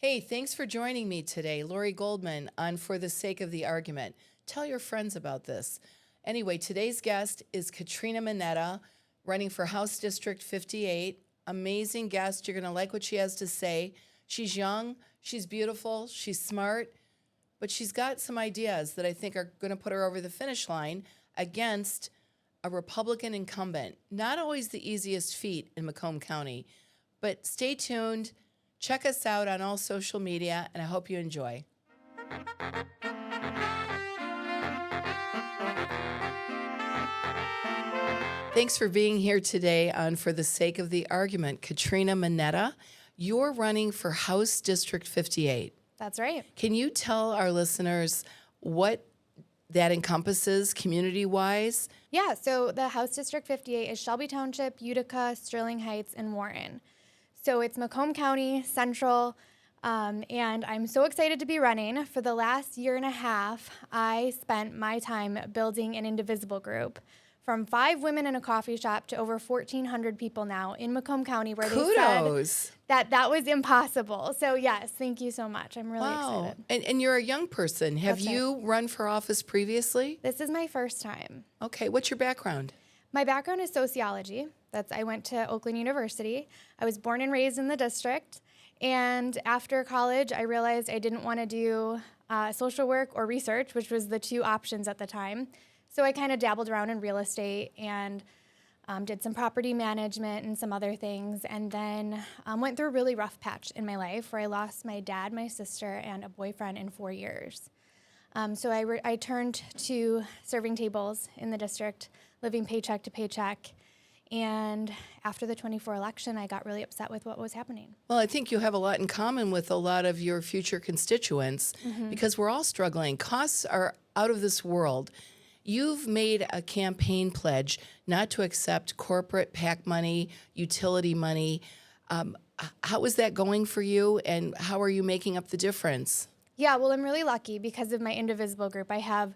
Hey, thanks for joining me today, Lori Goldman, on For the Sake of the Argument. Tell your friends about this. Anyway, today's guest is Katrina Manetta, running for House District 58. Amazing guest. You're going to like what she has to say. She's young, she's beautiful, she's smart, but she's got some ideas that I think are going to put her over the finish line against a Republican incumbent. Not always the easiest feat in Macomb County, but stay tuned. Check us out on all social media, and I hope you enjoy. Thanks for being here today on For the Sake of the Argument. Katrina Manetta, you're running for House District 58. That's right. Can you tell our listeners what that encompasses community-wise? Yeah, so the House District 58 is Shelby Township, Utica, Sterling Heights, and Warren. So it's Macomb County, Central, and I'm so excited to be running. For the last year and a half, I spent my time building an indivisible group from 5 women in a coffee shop to over 1,400 people now in Macomb County, where Kudos. they said that was impossible. So yes, thank you so much. I'm really excited. And you're a young person. Have That's you run for office previously? This is my first time. Okay, what's your background? My background is sociology. I went to Oakland University. I was born and raised in the district. And after college, I realized I didn't want to do social work or research, which was the 2 options at the time. So I kind of dabbled around in real estate and did some property management and some other things. And then went through a really rough patch in my life where I lost my dad, my sister, and a boyfriend in 4 years. So I turned to serving tables in the district, living paycheck to paycheck. And after the 24 election, I got really upset with what was happening. Well, I think you have a lot in common with a lot of your future constituents because we're all struggling. Costs are out of this world. You've made a campaign pledge not to accept corporate PAC money, utility money. How is that going for you, and how are you making up the difference? Yeah, well, I'm really lucky because of my indivisible group. I have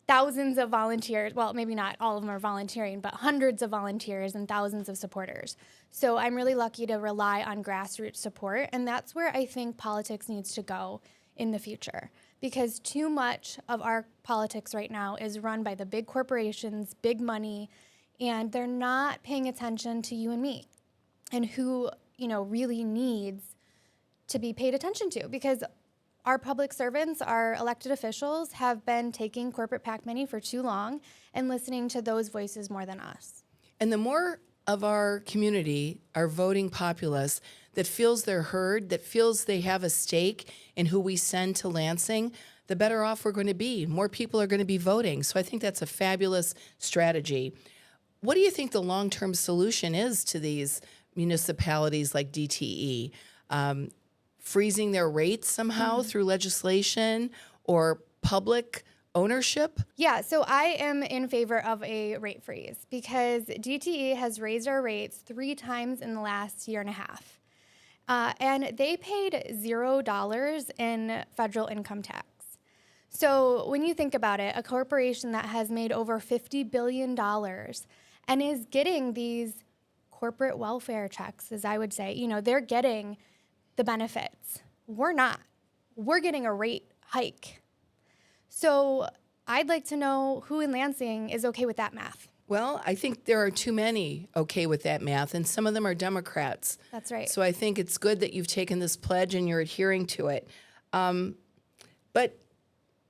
thousands of volunteers. Well, maybe not all of them are volunteering, but hundreds of volunteers and thousands of supporters. So I'm really lucky to rely on grassroots support, and that's where I think politics needs to go in the future, because too much of our politics right now is run by the big corporations, big money, and they're not paying attention to you and me and who, really needs to be paid attention to, because our public servants, our elected officials, have been taking corporate PAC money for too long and listening to those voices more than us. And the more of our community, our voting populace, that feels they're heard, that feels they have a stake in who we send to Lansing, the better off we're going to be. More people are going to be voting. So I think that's a fabulous strategy. What do you think the long-term solution is to these municipalities like DTE? Freezing their rates somehow through legislation or public ownership? Yeah, so I am in favor of a rate freeze because DTE has raised our rates 3 times in the last year and a half. And they paid $0 in federal income tax. So when you think about it, a corporation that has made over $50 billion and is getting these corporate welfare checks, as I would say, they're getting the benefits. We're not. We're getting a rate hike. So I'd like to know who in Lansing is okay with that math. Well, I think there are too many okay with that math, and some of them are Democrats. That's right. So I think it's good that you've taken this pledge and you're adhering to it. But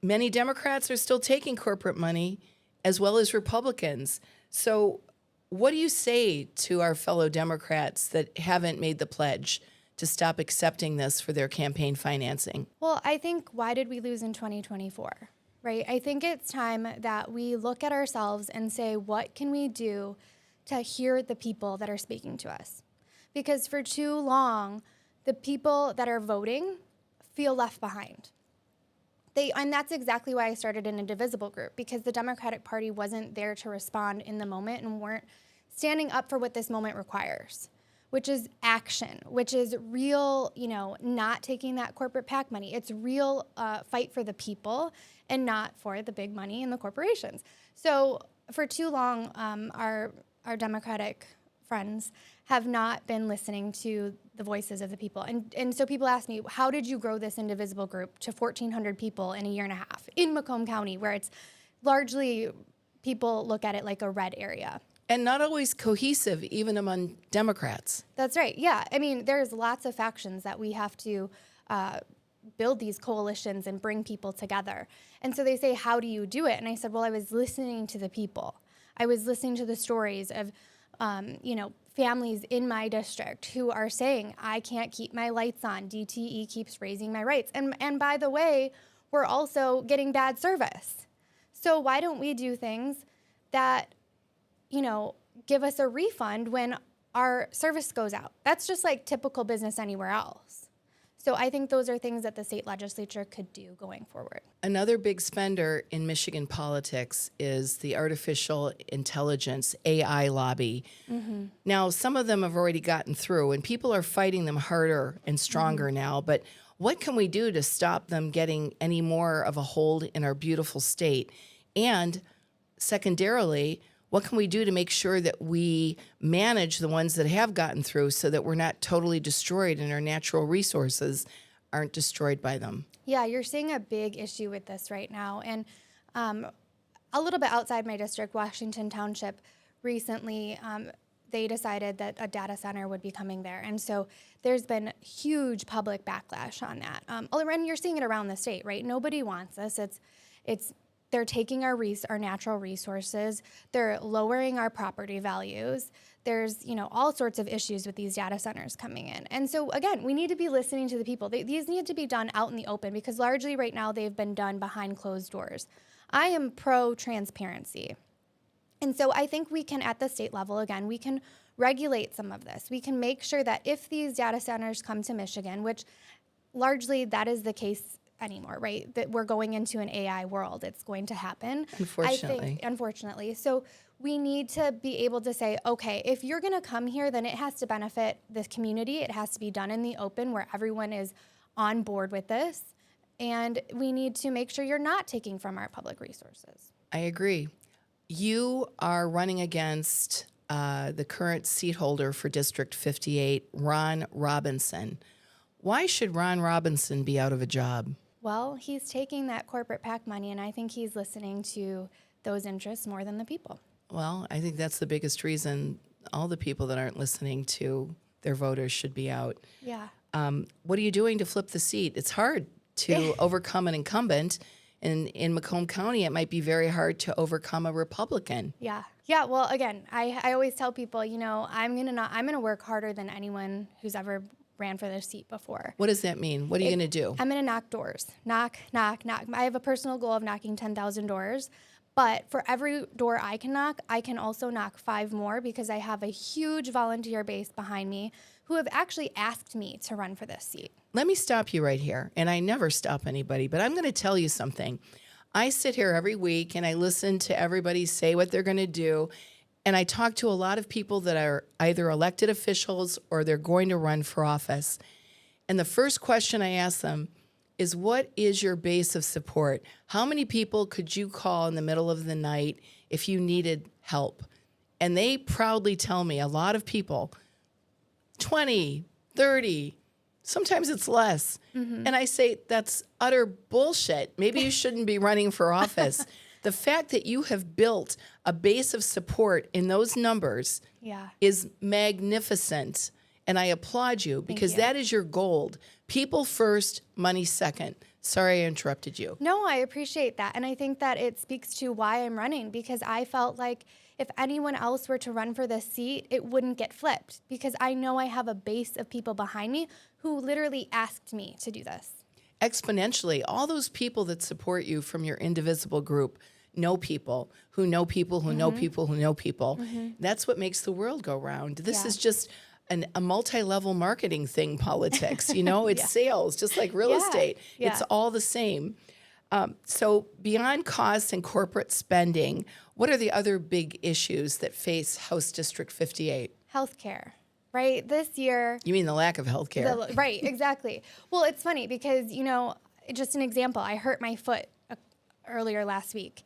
many Democrats are still taking corporate money, as well as Republicans. So what do you say to our fellow Democrats that haven't made the pledge to stop accepting this for their campaign financing? Well, I think, why did we lose in 2024, right? I think it's time that we look at ourselves and say, what can we do to hear the people that are speaking to us? Because for too long, the people that are voting feel left behind. And that's exactly why I started an indivisible group, because the Democratic Party wasn't there to respond in the moment and weren't standing up for what this moment requires, which is action, which is real, not taking that corporate PAC money. It's real fight for the people and not for the big money and the corporations. So for too long, our Democratic friends have not been listening to the voices of the people. And so people ask me, how did you grow this indivisible group to 1,400 people in a year and a half in Macomb County, where it's largely people look at it like a red area? And not always cohesive, even among Democrats. That's right. Yeah. I mean, there's lots of factions that we have to build these coalitions and bring people together. And so they say, how do you do it? And I said, well, I was listening to the people. I was listening to the stories of, families in my district who are saying, I can't keep my lights on. DTE keeps raising my rates. And by the way, we're also getting bad service. So why don't we do things that, give us a refund when our service goes out? That's just like typical business anywhere else. So I think those are things that the state legislature could do going forward. Another big spender in Michigan politics is the artificial intelligence AI lobby. Mm-hmm. Now, some of them have already gotten through, and people are fighting them harder and stronger now. But what can we do to stop them getting any more of a hold in our beautiful state? And secondarily, what can we do to make sure that we manage the ones that have gotten through so that we're not totally destroyed and our natural resources aren't destroyed by them? Yeah, you're seeing a big issue with this right now. And a little bit outside my district, Washington Township, recently they decided that a data center would be coming there. And so there's been huge public backlash on that. And you're seeing it around the state, right? Nobody wants this. They're taking our natural resources. They're lowering our property values. There's, all sorts of issues with these data centers coming in. And so, again, we need to be listening to the people. These need to be done out in the open because largely right now they've been done behind closed doors. I am pro-transparency. And so I think we can, at the state level, again, we can regulate some of this. We can make sure that if these data centers come to Michigan, which largely that is the case anymore, right? That we're going into an AI world. It's going to happen. Unfortunately. So we need to be able to say, okay, if you're going to come here, then it has to benefit the community. It has to be done in the open where everyone is on board with this. And we need to make sure you're not taking from our public resources. I agree. You are running against the current seat holder for District 58, Ron Robinson. Why should Ron Robinson be out of a job? Well, he's taking that corporate PAC money, and I think he's listening to those interests more than the people. Well, I think that's the biggest reason all the people that aren't listening to their voters should be out. Yeah. What are you doing to flip the seat? It's hard to overcome an incumbent. And in Macomb County, it might be very hard to overcome a Republican. Yeah. Yeah. Well, again, I always tell people, I'm gonna work harder than anyone who's ever ran for this seat before. What does that mean? What are you going to do? I'm going to knock doors. Knock, knock, knock. I have a personal goal of knocking 10,000 doors. But for every door I can knock, I can also knock 5 more because I have a huge volunteer base behind me who have actually asked me to run for this seat. Let me stop you right here. And I never stop anybody, but I'm going to tell you something. I sit here every week and I listen to everybody say what they're going to do. And I talk to a lot of people that are either elected officials or they're going to run for office. And the first question I ask them is, what is your base of support? How many people could you call in the middle of the night if you needed help? And they proudly tell me, a lot of people, 20, 30, sometimes it's less. Mm-hmm. And I say, that's utter bullshit. Maybe you shouldn't be running for office. The fact that you have built a base of support in those numbers is magnificent. And I applaud you because that is your gold. People first, money second. Sorry I interrupted you. No, I appreciate that. And I think that it speaks to why I'm running, because I felt like if anyone else were to run for this seat, it wouldn't get flipped because I know I have a base of people behind me who literally asked me to do this. Exponentially, all those people that support you from your indivisible group know people who know people who know people who know people. Mm-hmm. That's what makes the world go round. This is just a multi-level marketing thing, politics. It's sales, just like real estate. Yeah. It's all the same. So beyond costs and corporate spending, what are the other big issues that face House District 58? Healthcare. Right, this year. You mean the lack of health care? Right, exactly. Well, it's funny because, just an example, I hurt my foot earlier last week.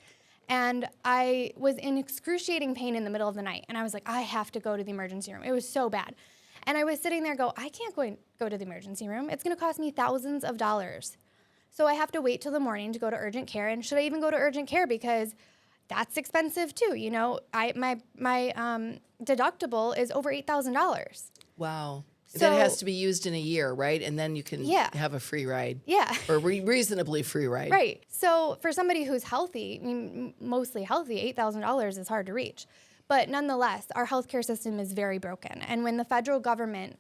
And I was in excruciating pain in the middle of the night. And I was like, I have to go to the emergency room. It was so bad. And I was sitting there I can't go to the emergency room. It's going to cost me thousands of dollars. So I have to wait till the morning to go to urgent care. And should I even go to urgent care? Because that's expensive too. You know, my deductible is over $8,000. Wow. So, that has to be used in a year, right? And then you can have a free ride. Yeah. Or reasonably free ride. Right. So for somebody who's healthy, I mean, mostly healthy, $8,000 is hard to reach. But nonetheless, our healthcare system is very broken. And when the federal government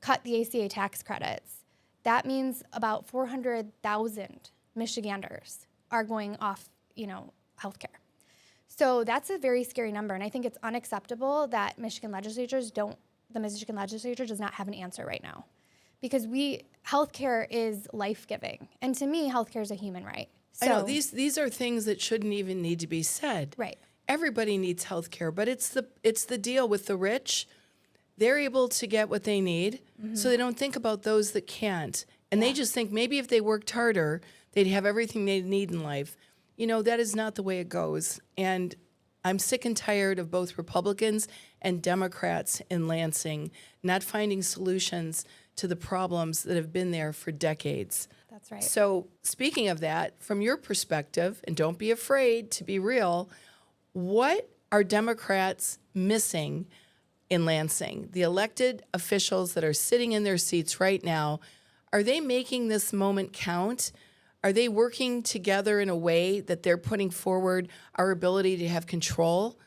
cut the ACA tax credits, that means about 400,000 Michiganders are going off, healthcare. So that's a very scary number. And I think it's unacceptable that the Michigan legislature does not have an answer right now. Because healthcare is life-giving. And to me, healthcare is a human right. So, I know, these are things that shouldn't even need to be said. Right. Everybody needs health care, but it's the deal with the rich. They're able to get what they need, so they don't think about those that can't. And they just think maybe if they worked harder, they'd have everything they need in life. That is not the way it goes. And I'm sick and tired of both Republicans and Democrats in Lansing not finding solutions to the problems that have been there for decades. That's right. So speaking of that, from your perspective, and don't be afraid to be real, what are Democrats missing in Lansing? The elected officials that are sitting in their seats right now, are they making this moment count? Are they working together in a way that they're putting forward our ability to have control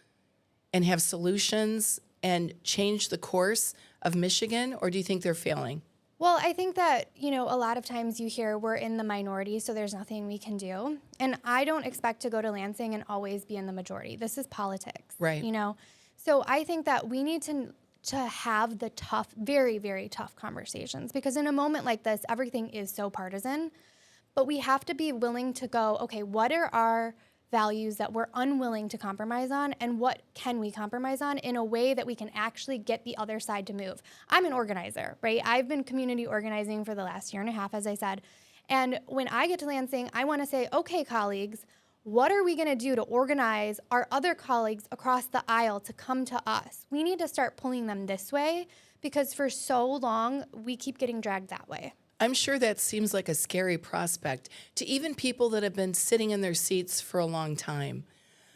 and have solutions and change the course of Michigan, or do you think they're failing? Well, I think that, a lot of times you hear we're in the minority, so there's nothing we can do. And I don't expect to go to Lansing and always be in the majority. This is politics. Right. So I think that we need to have the tough, very, very tough conversations, because in a moment like this, everything is so partisan. But we have to be willing to go, okay, what are our values that we're unwilling to compromise on, and what can we compromise on in a way that we can actually get the other side to move? I'm an organizer, right? I've been community organizing for the last year and a half, as I said. And when I get to Lansing, I want to say, okay, colleagues, what are we going to do to organize our other colleagues across the aisle to come to us? We need to start pulling them this way, because for so long, we keep getting dragged that way. I'm sure that seems like a scary prospect to even people that have been sitting in their seats for a long time.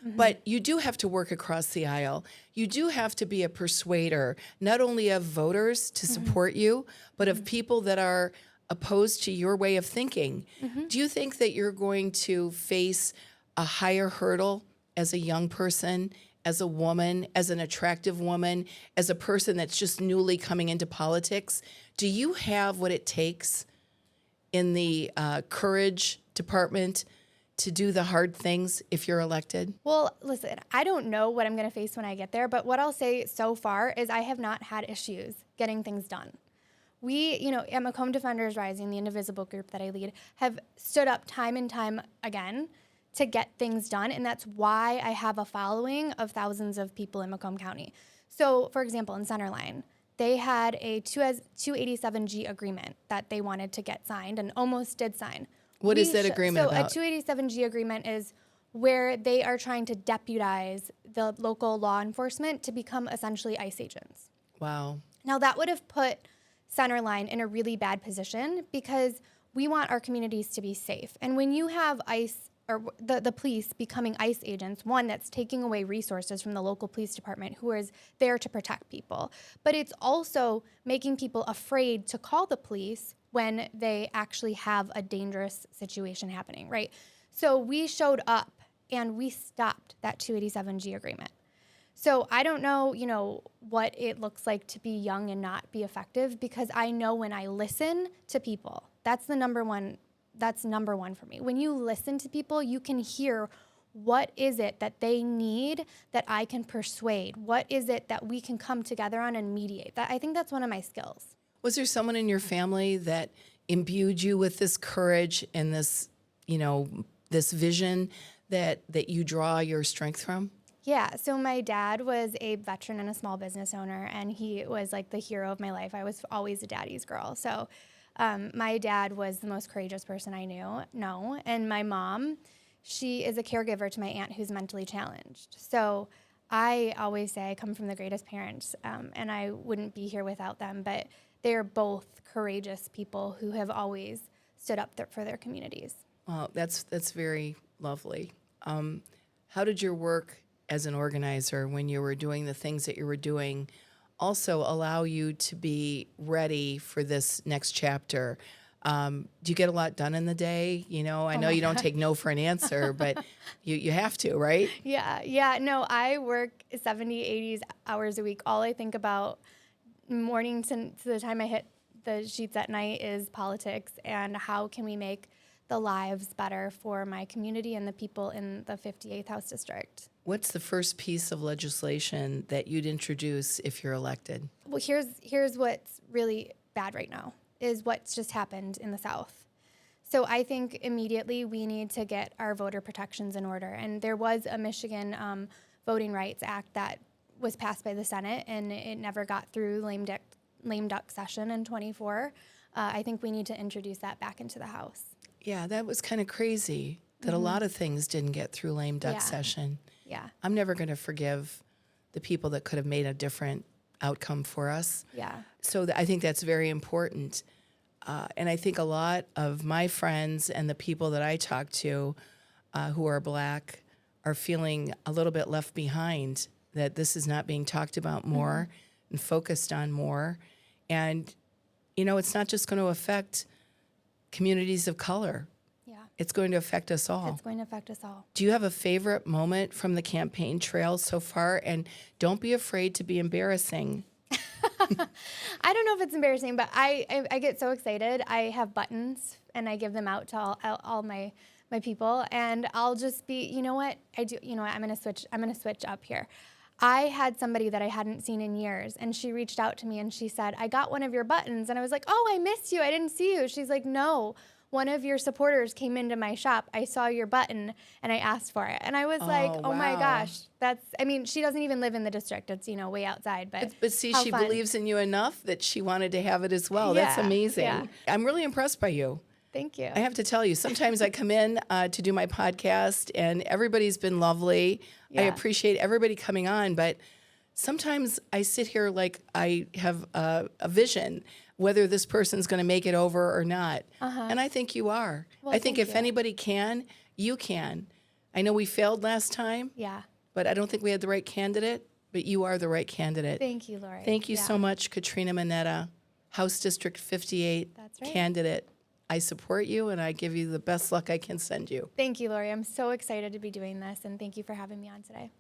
But you do have to work across the aisle. You do have to be a persuader, not only of voters to support you, but of people that are opposed to your way of thinking. Do you think that you're going to face a higher hurdle as a young person, as a woman, as an attractive woman, as a person that's just newly coming into politics? Do you have what it takes in the courage department to do the hard things if you're elected? Well, listen, I don't know what I'm going to face when I get there, but what I'll say so far is I have not had issues getting things done. We, at Macomb Defenders Rising, the indivisible group that I lead, have stood up time and time again to get things done, and that's why I have a following of thousands of people in Macomb County. So, for example, in Centerline, they had a 287G agreement that they wanted to get signed and almost did sign. What is that agreement about? So a 287G agreement is where they are trying to deputize the local law enforcement to become essentially ICE agents. Wow. Now, that would have put Centerline in a really bad position, because we want our communities to be safe. And when you have ICE or the police becoming ICE agents, one, that's taking away resources from the local police department who is there to protect people. But it's also making people afraid to call the police when they actually have a dangerous situation happening, right? So we showed up and we stopped that 287G agreement. So I don't know, what it looks like to be young and not be effective, because I know when I listen to people, that's number one for me. When you listen to people, you can hear what is it that they need that I can persuade? What is it that we can come together on and mediate? I think that's one of my skills. Was there someone in your family that imbued you with this courage and this, this vision that you draw your strength from? Yeah, so my dad was a veteran and a small business owner, and he was like the hero of my life. I was always a daddy's girl. So my dad was the most courageous person I know. And my mom, she is a caregiver to my aunt who's mentally challenged. So I always say I come from the greatest parents, and I wouldn't be here without them. But they're both courageous people who have always stood up for their communities. Well, that's very lovely. How did your work as an organizer, when you were doing the things that you were doing, also allow you to be ready for this next chapter? Do you get a lot done in the day? You know, I know you don't take no for an answer, but you have to, right? Yeah. No, I work 70, 80 hours a week. All I think about morning to the time I hit the sheets at night is politics and how can we make the lives better for my community and the people in the 58th House District. What's the first piece of legislation that you'd introduce if you're elected? Well, here's what's really bad right now, is what's just happened in the South. So I think immediately we need to get our voter protections in order. And there was a Michigan Voting Rights Act that was passed by the Senate, and it never got through lame duck session in 24. I think we need to introduce that back into the House. Yeah, that was kind of crazy that a lot of things didn't get through lame duck session. Yeah. I'm never going to forgive the people that could have made a different outcome for us. Yeah. So I think that's very important. And I think a lot of my friends and the people that I talk to who are Black are feeling a little bit left behind, that this is not being talked about more and focused on more. And, you know, it's not just going to affect communities of color. Yeah. It's going to affect us all. It's going to affect us all. Do you have a favorite moment from the campaign trail so far? And don't be afraid to be embarrassing. I don't know if it's embarrassing, but I get so excited. I have buttons, and I give them out to all my people, and I'll just be, you know what? I'm going to switch up here. I had somebody that I hadn't seen in years, and she reached out to me and she said, I got one of your buttons. And I was like, oh, I missed you. I didn't see you. She's like, no, one of your supporters came into my shop. I saw your button and I asked for it. And I was like, oh my wow. gosh, she doesn't even live in the district. It's, way outside, But see, how she fun. believes in you enough that she wanted to have it as well. That's Yeah, amazing. yeah. I'm really impressed by you. Thank you. I have to tell you, sometimes I come in to do my podcast and everybody's been lovely. I Yeah. appreciate everybody coming on, but sometimes I sit here like I have a vision, whether this person's going to make it over or not. And I think you are. Well, I think thank if you. anybody can, you can. I know we failed last time, Yeah. but I don't think we had the right candidate, but you are the right candidate. Thank you, Lori. Thank you Yeah. so much, Katrina Manetta, House District 58 That's right. candidate. I support you, and I give you the best luck I can send you. Thank you, Lori. I'm so excited to be doing this, and thank you for having me on today.